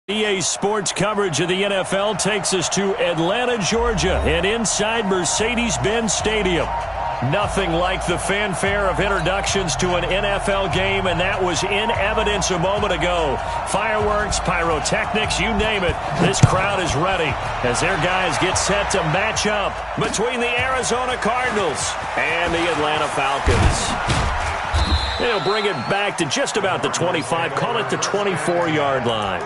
EA Sports coverage of the NFL takes us to Atlanta, Georgia, and inside Mercedes-Benz Stadium. Nothing like the fanfare of introductions to an NFL game, and that was in evidence a moment ago. Fireworks, pyrotechnics, you name it. This crowd is ready as their guys get set to match up between the Arizona Cardinals and the Atlanta Falcons. They'll bring it back to just about the 25, call it the 24-yard line.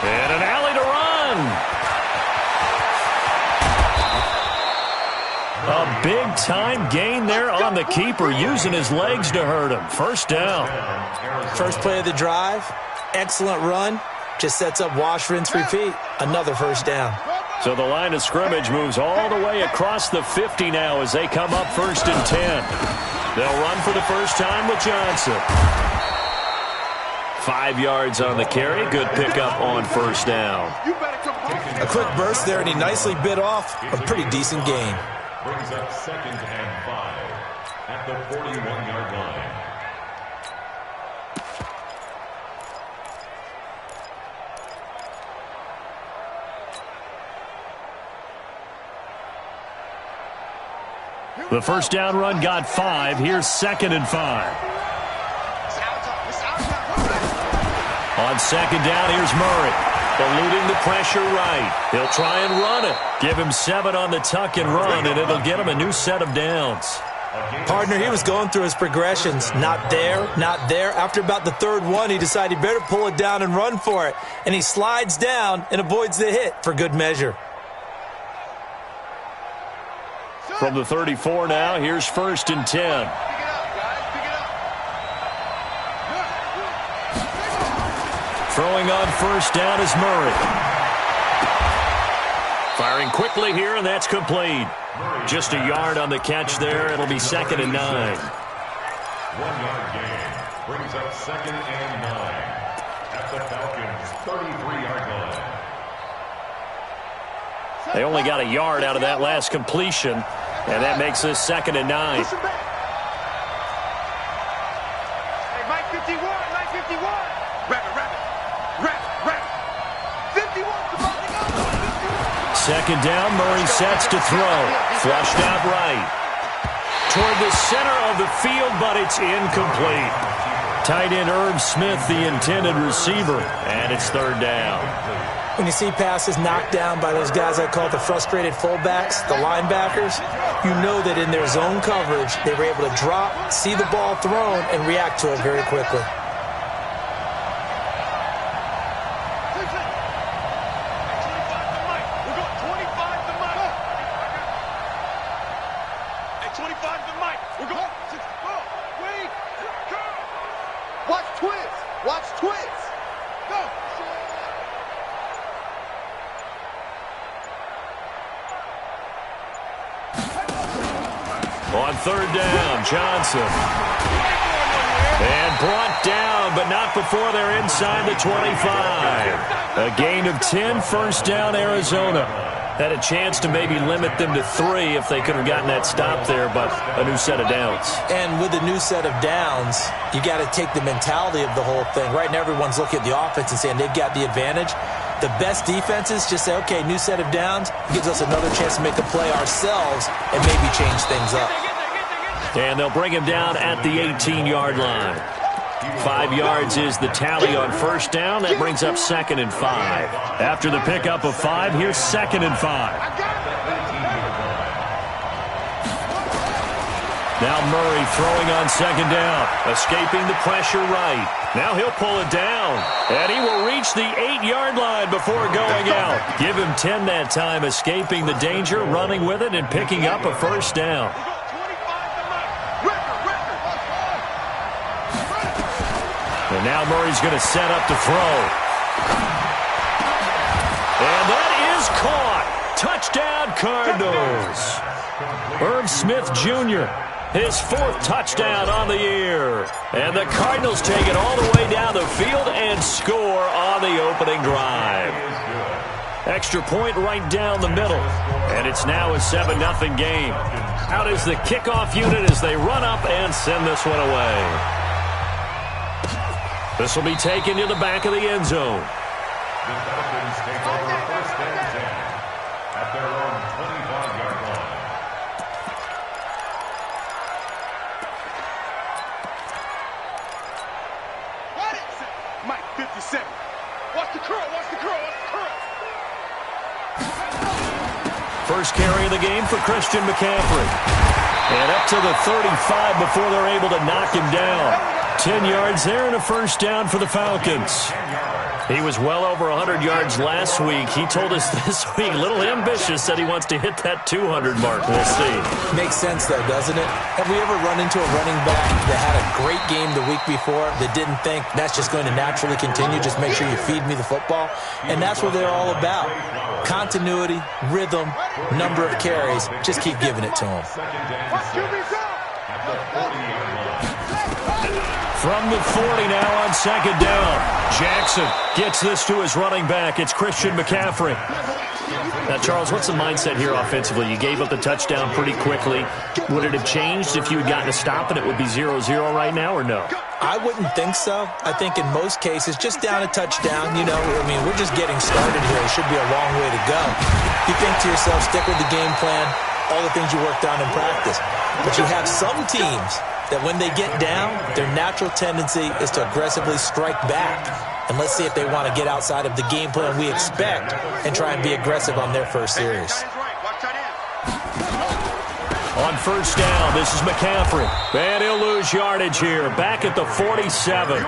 And an alley to run. A big-time gain there on the keeper, using his legs to hurt him. First down. First play of the drive, excellent run. Just sets up wash, rinse, repeat. Another first down. So the line of scrimmage moves all the way across the 50 now as they come up 1st and 10. They'll run for the first time with Johnson. 5 yards on the carry. Good pickup on first down. A quick burst there, and he nicely bit off a pretty decent gain. Brings up 2nd and 5 at the 41-yard line. The first down run got 5. Here's 2nd and 5. On 2nd down, here's Murray. Eluding the pressure right. He'll try and run it. Give him 7 on the tuck and run, and it'll get him a new set of downs. Partner, he was going through his progressions. Not there, not there. After about the 3rd one, he decided he better pull it down and run for it. And he slides down and avoids the hit for good measure. From the 34 now, here's 1st and 10. Throwing on first down is Murray. Firing quickly here, and that's complete. Just a yard on the catch there. It'll be 2nd and 9. 1-yard gain brings up 2nd and 9 at the Falcons' 33-yard line. They only got a yard out of that last completion, and that makes this 2nd and 9. Hey, Mike 51, Mike 51. Rapid. 2nd down, Murray sets to throw. Flushed out right. Toward the center of the field, but it's incomplete. Tight end Irv Smith, the intended receiver, and it's 3rd down. When you see passes knocked down by those guys I call the frustrated fullbacks, the linebackers, you know that in their zone coverage, they were able to drop, see the ball thrown, and react to it very quickly. On 3rd down, Johnson. And brought down, but not before they're inside the 25. A gain of 10, first down, Arizona. Had a chance to maybe limit them to 3 if they could have gotten that stop there, but a new set of downs. And with a new set of downs, you got to take the mentality of the whole thing. Right now, everyone's looking at the offense and saying they've got the advantage. The best defenses just say, okay, new set of downs, gives us another chance to make a play ourselves and maybe change things up. And they'll bring him down at the 18-yard line. 5 yards is the tally on first down. That brings up 2nd and 5. After the pickup of 5, here's 2nd and 5. Now Murray throwing on 2nd down. Escaping the pressure right. Now he'll pull it down. And he will reach the 8-yard line before going out. Give him 10 that time, escaping the danger, running with it, and picking up a first down. And now Murray's going to set up to throw. And that is caught. Touchdown, Cardinals. Irv Smith Jr. His 4th touchdown on the year. And the Cardinals take it all the way down the field and score on the opening drive. Extra point right down the middle. And it's now a 7-0 game. Out is the kickoff unit as they run up and send this one away. This will be taken to the back of the end zone. The Falcons take over 1st and 10 at their own 25-yard line. What is it? Mike 57. Watch the curl, watch the curl, watch the curl. First carry of the game for Christian McCaffrey. And up to the 35 before they're able to knock him down. 10 yards there and a first down for the Falcons. He was well over 100 yards last week. He told us this week, a little ambitious, said he wants to hit that 200 mark. We'll see. Makes sense, though, doesn't it? Have we ever run into a running back that had a great game the week before that didn't think that's just going to naturally continue? Just make sure you feed me the football. And that's what they're all about. Continuity, rhythm, number of carries. Just keep giving it to them. From the 40 now on 2nd down. Jackson gets this to his running back. It's Christian McCaffrey. Now, Charles, what's the mindset here offensively? You gave up the touchdown pretty quickly. Would it have changed if you had gotten a stop and it would be 0-0 right now, or no? I wouldn't think so. I think in most cases, just down a touchdown, you know, I mean, we're just getting started here. It should be a long way to go. You think to yourself, stick with the game plan, all the things you worked on in practice. But you have some teams that when they get down, their natural tendency is to aggressively strike back. And let's see if they want to get outside of the game plan we expect and try and be aggressive on their first series. On 1st down, this is McCaffrey. And he'll lose yardage here. Back at the 47.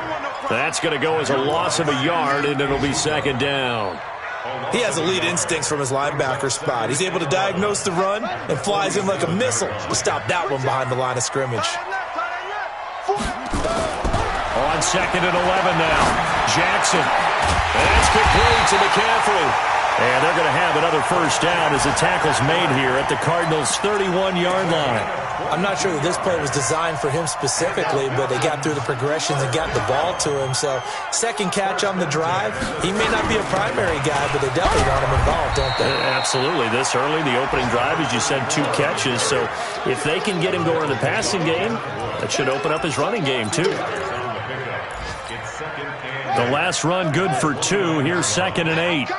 That's going to go as a loss of a yard, and it'll be 2nd down. He has elite instincts from his linebacker spot. He's able to diagnose the run and flies in like a missile to stop that one behind the line of scrimmage. On 2nd and 11 now. Jackson. And that's complete to McCaffrey. And they're going to have another first down as the tackle's made here at the Cardinals' 31-yard line. I'm not sure that this play was designed for him specifically, but they got through the progressions and got the ball to him. So, second catch on the drive. He may not be a primary guy, but they definitely want him involved, don't they? Absolutely. This early, the opening drive, as you said, 2 catches. So, if they can get him going in the passing game, that should open up his running game, too. The last run good for 2. Here's 2nd and 8.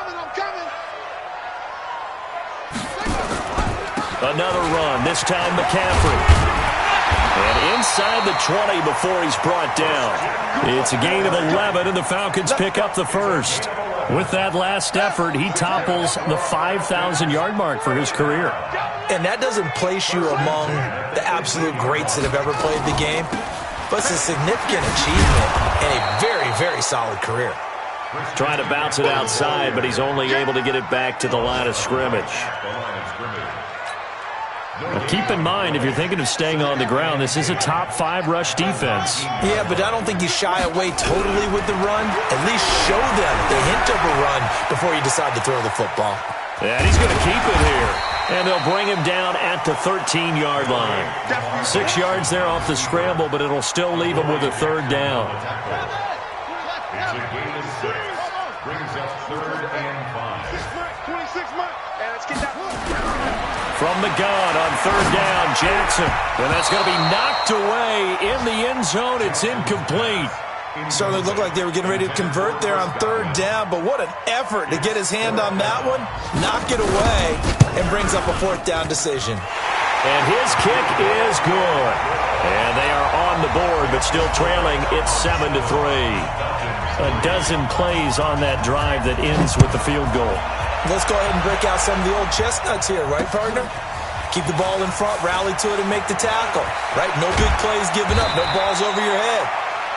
Another run, this time McCaffrey. And inside the 20 before he's brought down. It's a gain of 11, and the Falcons pick up the first. With that last effort, he topples the 5,000-yard mark for his career. And that doesn't place you among the absolute greats that have ever played the game, but it's a significant achievement and a very, very solid career. Trying to bounce it outside, but he's only able to get it back to the line of scrimmage. Now keep in mind, if you're thinking of staying on the ground, this is a top 5 rush defense. Yeah, but I don't think you shy away totally with the run. At least show them the hint of a run before you decide to throw the football. And he's going to keep it here. And they'll bring him down at the 13-yard line. 6 yards there off the scramble, but it'll still leave him with a 3rd down. It's a gain of 6. Brings up 3rd and 5. 26 months. And let's get that. From the gun on 3rd down, Jackson. And that's going to be knocked away in the end zone. It's incomplete. Certainly looked like they were getting ready to convert there on 3rd down, but what an effort to get his hand on that one, knock it away, and brings up a 4th down decision. And his kick is good. And they are on the board, but still trailing. It's 7-3. A dozen plays on that drive that ends with the field goal. Let's go ahead and break out some of the old chestnuts here, right, partner? Keep the ball in front, rally to it, and make the tackle, right? No big plays given up, no balls over your head.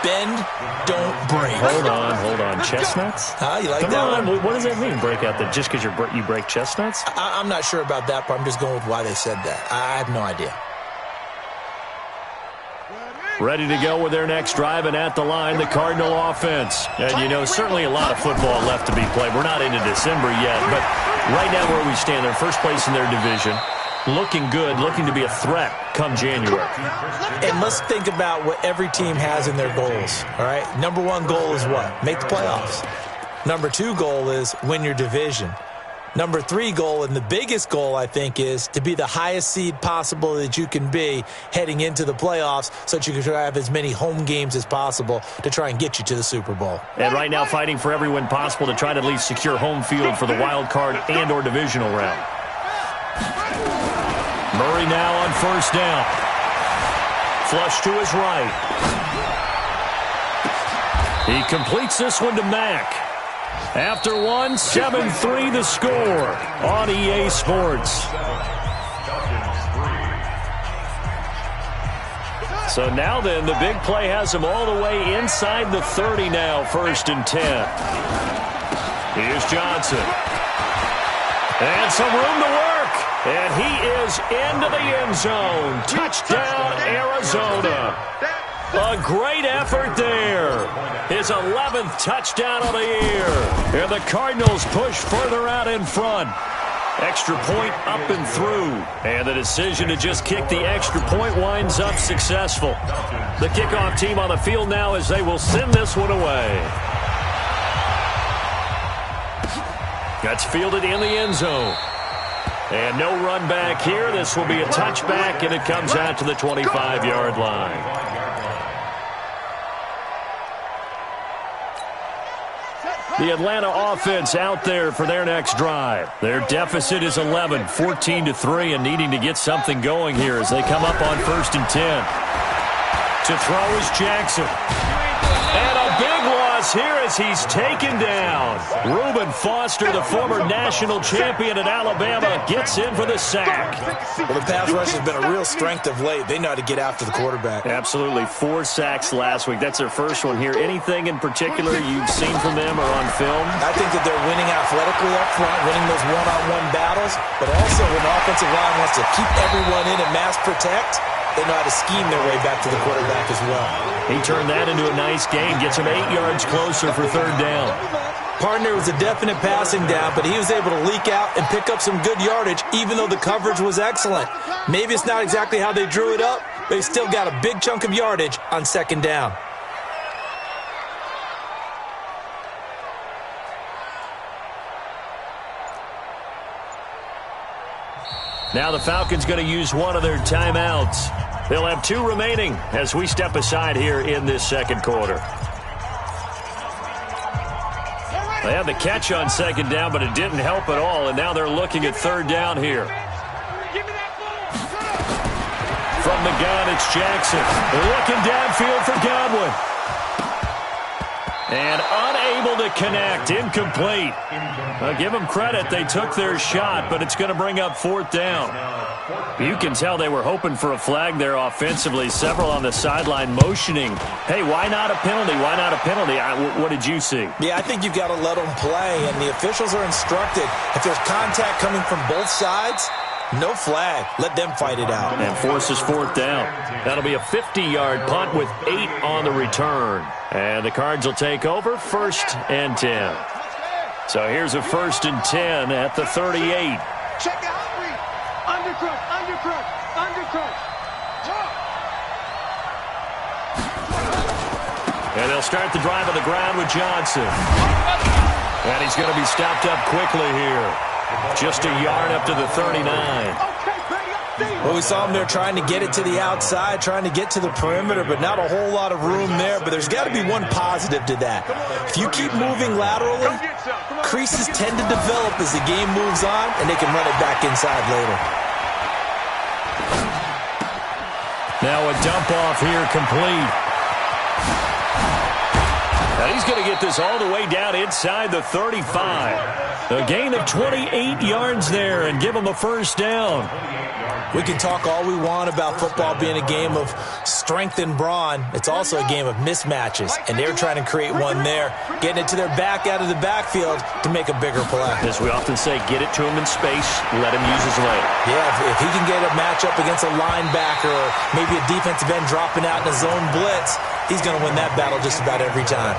Bend, don't break. Hold on. Chestnuts? You like Come that on. one? What does that mean, break out? Just because you break chestnuts? I'm not sure about that part. I'm just going with why they said that. I have no idea. Ready to go with their next drive, and at the line, the Cardinal offense. And, you know, certainly a lot of football left to be played. We're not into December yet, but right now where we stand, they're first place in their division. looking good, looking to be a threat come January. And let's think about what every team has in their goals, all right? Number one goal is what? Make the playoffs. Number two goal is win your division. Number three goal, and the biggest goal, I think, is to be the highest seed possible that you can be heading into the playoffs so that you can try to have as many home games as possible to try and get you to the Super Bowl. And right now fighting for every win possible to try to at least secure home field for the wild card and or divisional round. Murray now on first down. Flush to his right. He completes this one to Mack. After one, 7-3 the score on EA Sports. So now then, the big play has him all the way inside the 30 now, 1st and 10. Here's Johnson. And some room to work. And he is into the end zone. Touchdown, Arizona. A great effort there. His 11th touchdown of the year. And the Cardinals push further out in front. Extra point up and through. And the decision to just kick the extra point winds up successful. The kickoff team on the field now as they will send this one away. That's fielded in the end zone. And no run back here. This will be a touchback, and it comes out to the 25-yard line. The Atlanta offense out there for their next drive. Their deficit is 11, 14-3, and needing to get something going here as they come up on 1st and 10. To throw is Jackson. And a big loss here as he's taken down. Reuben Foster, the former national champion at Alabama, gets in for the sack. Well, the pass rush has been a real strength of late. They know how to get after the quarterback. Absolutely. 4 sacks last week. That's their first one here. Anything in particular you've seen from them or on film? I think that they're winning athletically up front, winning those one-on-one battles, but also when the offensive line wants to keep everyone in and mass protect, they know how to scheme their way back to the quarterback as well. He turned that into a nice gain, gets him 8 yards closer for 3rd down. Partner was a definite passing down, but he was able to leak out and pick up some good yardage, even though the coverage was excellent. Maybe it's not exactly how they drew it up, but he still got a big chunk of yardage on 2nd down. Now the Falcons going to use one of their timeouts. They'll have 2 remaining as we step aside here in this 2nd quarter. They had the catch on 2nd down, but it didn't help at all, and now they're looking at 3rd down here. From the gun, it's Jackson. Looking downfield for Godwin. And unable to connect, incomplete. I'll give them credit, they took their shot, but it's going to bring up 4th down. You can tell they were hoping for a flag there offensively. Several on the sideline motioning, hey, why not a penalty? Why not a penalty? What did you see? Yeah, I think you've got to let them play, and the officials are instructed. If there's contact coming from both sides, no flag. Let them fight it out. And forces 4th down. That'll be a 50-yard punt with 8 on the return. And the Cards will take over 1st and 10. So here's a 1st and 10 at the 38. Check out. Undercut. And they'll start the drive on the ground with Johnson. And he's going to be stopped up quickly here. Just a yard up to the 39. Well, we saw him there trying to get it to the outside, trying to get to the perimeter, but not a whole lot of room there. But there's got to be one positive to that. If you keep moving laterally, creases tend to develop as the game moves on, and they can run it back inside later. Now a dump off here complete. And he's going to get this all the way down inside the 35. A gain of 28 yards there and give him a 1st down. We can talk all we want about football being a game of strength and brawn. It's also a game of mismatches, and they're trying to create one there, getting it to their back out of the backfield to make a bigger play. As we often say, get it to him in space, let him use his leg. Yeah, if he can get a matchup against a linebacker or maybe a defensive end dropping out in a zone blitz, he's going to win that battle just about every time.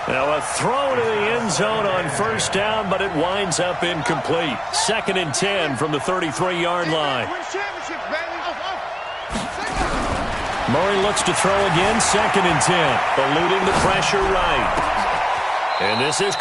Now a throw to the end zone on first down, but it winds up incomplete. 2nd and 10 from the 33-yard line. Murray looks to throw again, 2nd and 10. Eluding the pressure right. And this is